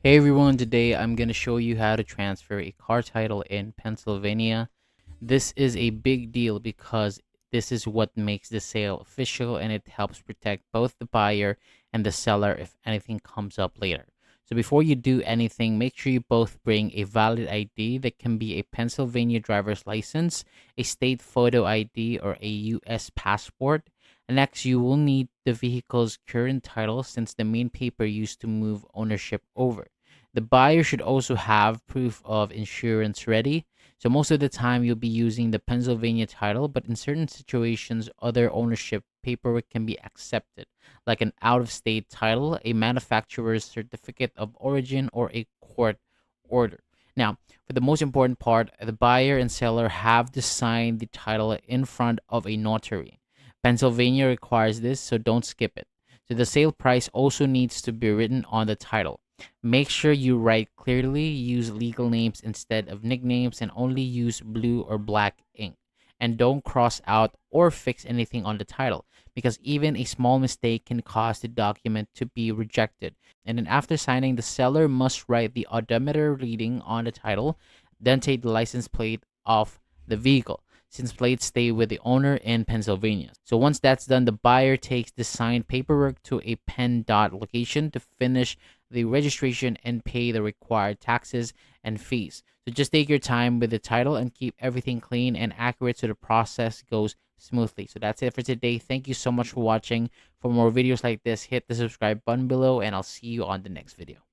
Hey everyone, today I'm going to show you how to transfer a car title in Pennsylvania. This is a big deal because this is what makes the sale official and it helps protect both the buyer and the seller if anything comes up later. So before you do anything, make sure you both bring a valid ID that can be a Pennsylvania driver's license, a state photo ID, or a US passport. Next, you will need the vehicle's current title since the main paper used to move ownership over. The buyer should also have proof of insurance ready. So most of the time you'll be using the Pennsylvania title, but in certain situations, other ownership paperwork can be accepted, like an out-of-state title, a manufacturer's certificate of origin, or a court order. Now, for the most important part, the buyer and seller have to sign the title in front of a notary. Pennsylvania requires this, so don't skip it. So the sale price also needs to be written on the title. Make sure you write clearly, use legal names instead of nicknames, and only use blue or black ink. And don't cross out or fix anything on the title because even a small mistake can cause the document to be rejected. And then after signing, the seller must write the odometer reading on the title, then take the license plate off the vehicle since plates stay with the owner in Pennsylvania. So once that's done, the buyer takes the signed paperwork to a PennDOT location to finish the registration and pay the required taxes and fees. So just take your time with the title and keep everything clean and accurate so the process goes smoothly. So that's it for today. Thank you so much for watching. For more videos like this, hit the subscribe button below and I'll see you on the next video.